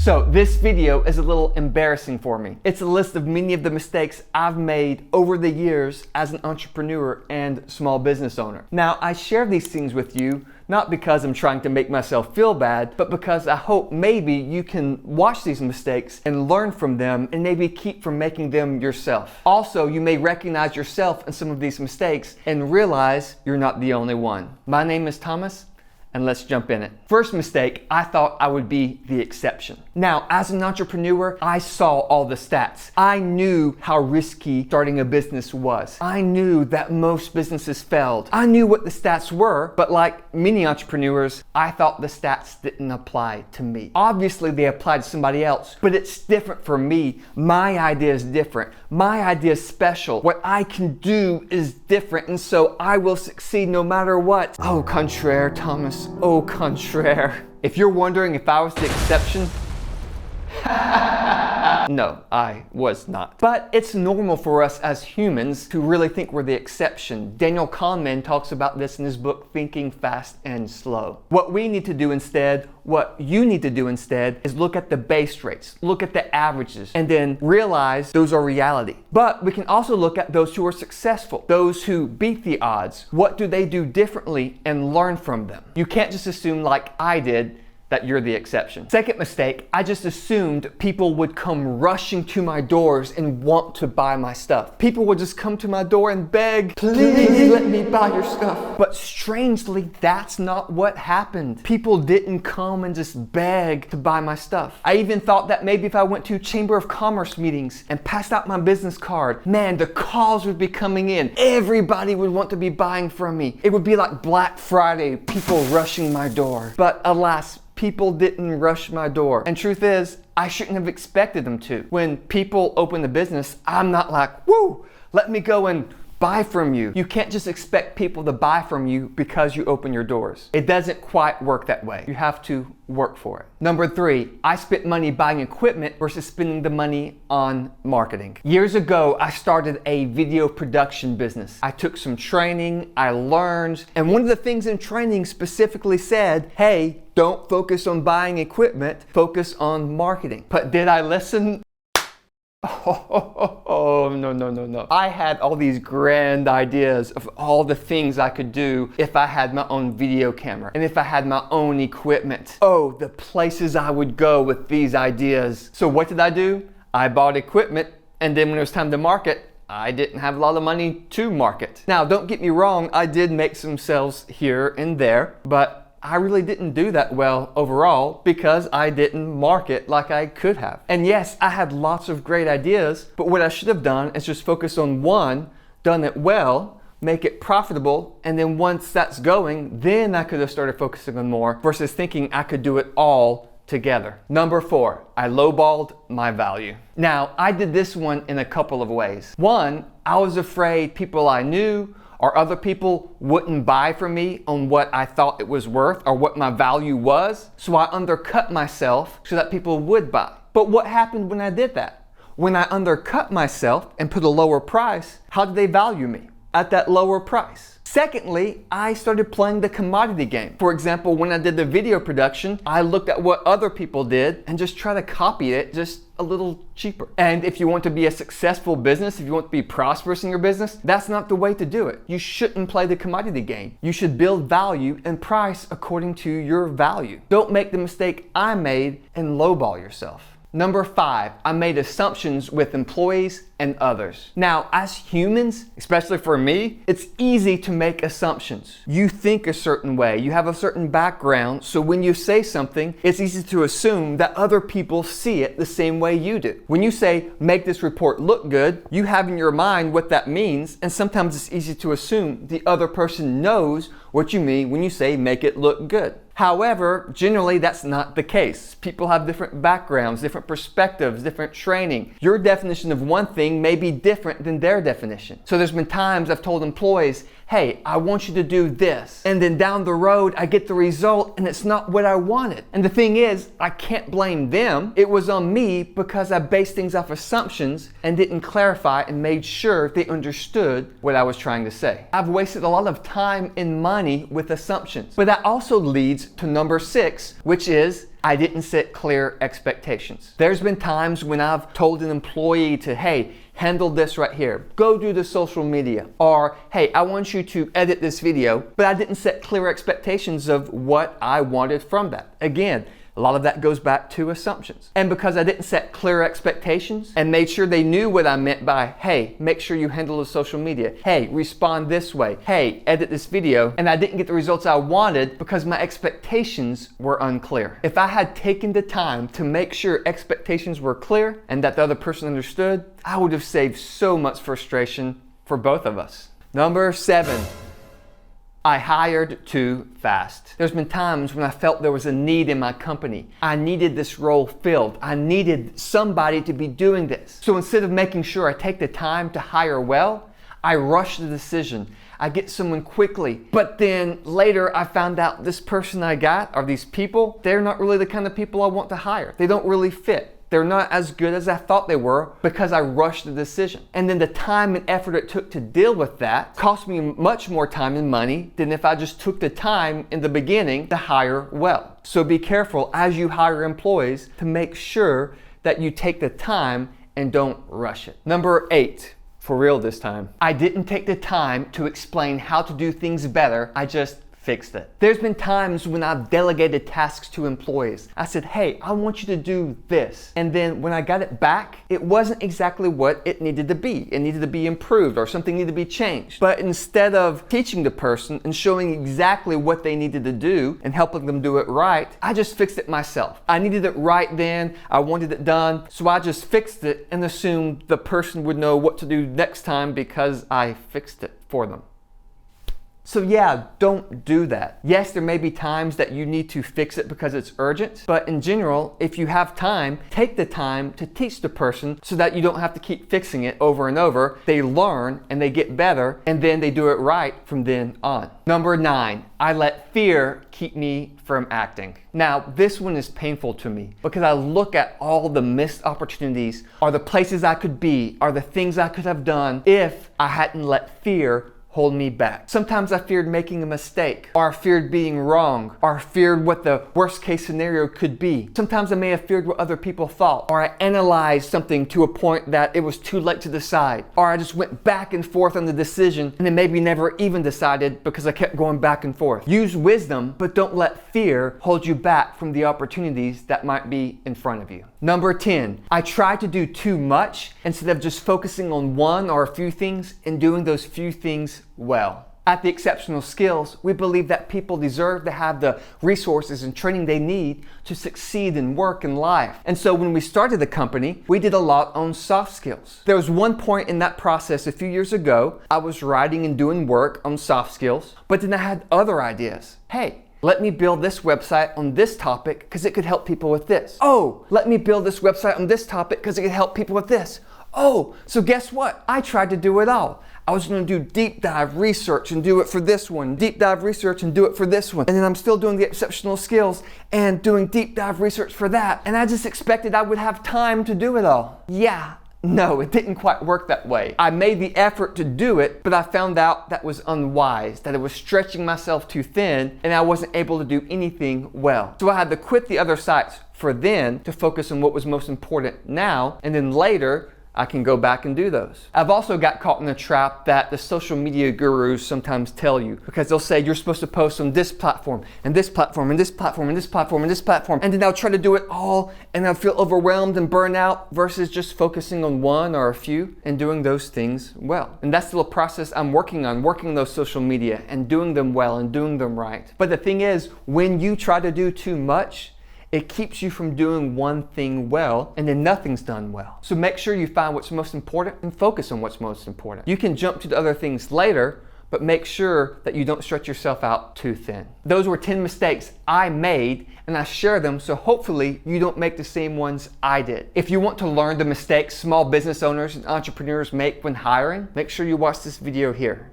So this video is a little embarrassing for me. It's a list of many of the mistakes I've made over the years as an entrepreneur and small business owner. Now, I share these things with you not because I'm trying to make myself feel bad, but because I hope maybe you can watch these mistakes and learn from them and maybe keep from making them yourself. Also, you may recognize yourself in some of these mistakes and realize you're not the only one. My name is Thomas, and let's jump in it. First mistake, I thought I would be the exception. Now, as an entrepreneur, I saw all the stats. I knew how risky starting a business was. I knew that most businesses failed. I knew what the stats were, but like many entrepreneurs, I thought the stats didn't apply to me. Obviously, they apply to somebody else, but it's different for me. My idea is different. My idea is special. What I can do is different, and so I will succeed no matter what. Au contraire, Thomas. Au contraire. If you're wondering if I was the exception, no, I was not. But it's normal for us as humans to really think we're the exception. Daniel Kahneman talks about this in his book, Thinking Fast and Slow. What we need to do instead, what you need to do instead, is look at the base rates, look at the averages, and then realize those are reality. But we can also look at those who are successful, those who beat the odds. What do they do differently and learn from them? You can't just assume, like I did, that you're the exception. Second mistake, I just assumed people would come rushing to my doors and want to buy my stuff. People would just come to my door and beg, please let me buy your stuff. But strangely, that's not what happened. People didn't come and just beg to buy my stuff. I even thought that maybe if I went to Chamber of Commerce meetings and passed out my business card, man, the calls would be coming in. Everybody would want to be buying from me. It would be like Black Friday, people rushing my door. But alas, people didn't rush my door. And truth is, I shouldn't have expected them to. When people open a business, I'm not like, woo, let me go and buy from you. You can't just expect people to buy from you because you open your doors. It doesn't quite work that way. You have to work for it. Number 3, I spent money buying equipment versus spending the money on marketing. Years ago, I started a video production business. I took some training, I learned, and one of the things in training specifically said, hey, don't focus on buying equipment, focus on marketing. But did I listen? Oh, no. I had all these grand ideas of all the things I could do if I had my own video camera and if I had my own equipment. Oh, the places I would go with these ideas. So what did I do? I bought equipment, and then when it was time to market, I didn't have a lot of money to market. Now, don't get me wrong, I did make some sales here and there, but I really didn't do that well overall because I didn't market like I could have. And yes, I had lots of great ideas, but what I should have done is just focus on one, done it well, make it profitable, and then once that's going, then I could have started focusing on more versus thinking I could do it all together. Number 4, I lowballed my value. Now, I did this one in a couple of ways. One, I was afraid people I knew or other people wouldn't buy from me on what I thought it was worth or what my value was, so I undercut myself so that people would buy. But what happened when I did that? When I undercut myself and put a lower price, how did they value me at that lower price? Secondly, I started playing the commodity game. For example, when I did the video production, I looked at what other people did and just tried to copy it just a little cheaper. And if you want to be a successful business, if you want to be prosperous in your business, that's not the way to do it. You shouldn't play the commodity game. You should build value and price according to your value. Don't make the mistake I made and lowball yourself. Number 5, I made assumptions with employees and others. Now, as humans, especially for me, it's easy to make assumptions. You think a certain way, you have a certain background, so when you say something, it's easy to assume that other people see it the same way you do. When you say, make this report look good, you have in your mind what that means, and sometimes it's easy to assume the other person knows what you mean when you say, make it look good. However, generally that's not the case. People have different backgrounds, different perspectives, different training. Your definition of one thing may be different than their definition. So there's been times I've told employees, hey, I want you to do this. And then down the road, I get the result and it's not what I wanted. And the thing is, I can't blame them. It was on me because I based things off assumptions and didn't clarify and made sure they understood what I was trying to say. I've wasted a lot of time and money with assumptions. But that also leads to number 6, which is I didn't set clear expectations. There's been times when I've told an employee to, hey, handle this right here. Go do the social media. Or, hey, I want you to edit this video, but I didn't set clear expectations of what I wanted from that. Again, a lot of that goes back to assumptions. And because I didn't set clear expectations and made sure they knew what I meant by, hey, make sure you handle the social media. Hey, respond this way. Hey, edit this video. And I didn't get the results I wanted because my expectations were unclear. If I had taken the time to make sure expectations were clear and that the other person understood, I would have saved so much frustration for both of us. Number 7. I hired too fast. There's been times when I felt there was a need in my company. I needed this role filled. I needed somebody to be doing this. So instead of making sure I take the time to hire well, I rush the decision. I get someone quickly. But then later I found out this person I got, or these people, they're not really the kind of people I want to hire. They don't really fit. They're not as good as I thought they were because I rushed the decision. And then the time and effort it took to deal with that cost me much more time and money than if I just took the time in the beginning to hire well. So be careful as you hire employees to make sure that you take the time and don't rush it. Number 8, for real this time. I didn't take the time to explain how to do things better. I just fixed it. There's been times when I've delegated tasks to employees. I said, hey, I want you to do this. And then when I got it back, it wasn't exactly what it needed to be. It needed to be improved or something needed to be changed. But instead of teaching the person and showing exactly what they needed to do and helping them do it right, I just fixed it myself. I needed it right then. I wanted it done. So I just fixed it and assumed the person would know what to do next time because I fixed it for them. So yeah, don't do that. Yes, there may be times that you need to fix it because it's urgent, but in general, if you have time, take the time to teach the person so that you don't have to keep fixing it over and over. They learn and they get better, and then they do it right from then on. Number 9, I let fear keep me from acting. Now, this one is painful to me because I look at all the missed opportunities, or the places I could be, or the things I could have done if I hadn't let fear hold me back. Sometimes I feared making a mistake, or I feared being wrong, or I feared what the worst case scenario could be. Sometimes I may have feared what other people thought, or I analyzed something to a point that it was too late to decide, or I just went back and forth on the decision and then maybe never even decided because I kept going back and forth. Use wisdom, but don't let fear hold you back from the opportunities that might be in front of you. Number 10, I try to do too much instead of just focusing on one or a few things and doing those few things well. At the Exceptional Skills, we believe that people deserve to have the resources and training they need to succeed in work and life. And so when we started the company, we did a lot on soft skills. There was one point in that process a few years ago, I was writing and doing work on soft skills, but then I had other ideas. Hey, let me build this website on this topic because it could help people with this. Oh, let me build this website on this topic because it could help people with this. Oh, so guess what? I tried to do it all. I was going to do deep dive research and do it for this one, deep dive research and do it for this one. And then I'm still doing the Exceptional Skills and doing deep dive research for that. And I just expected I would have time to do it all. Yeah. No, it didn't quite work that way. I made the effort to do it, but I found out that was unwise, that it was stretching myself too thin, and I wasn't able to do anything well. So I had to quit the other sites for then to focus on what was most important now, and then later, I can go back and do those. I've also got caught in the trap that the social media gurus sometimes tell you, because they'll say you're supposed to post on this platform and this platform and this platform and this platform and this platform, and then I'll try to do it all and I'll feel overwhelmed and burn out versus just focusing on one or a few and doing those things well. And that's still a process I'm working on, working those social media and doing them well and doing them right. But the thing is, when you try to do too much, it keeps you from doing one thing well, and then nothing's done well. So make sure you find what's most important and focus on what's most important. You can jump to the other things later, but make sure that you don't stretch yourself out too thin. Those were 10 mistakes I made, and I share them so hopefully you don't make the same ones I did. If you want to learn the mistakes small business owners and entrepreneurs make when hiring, make sure you watch this video here.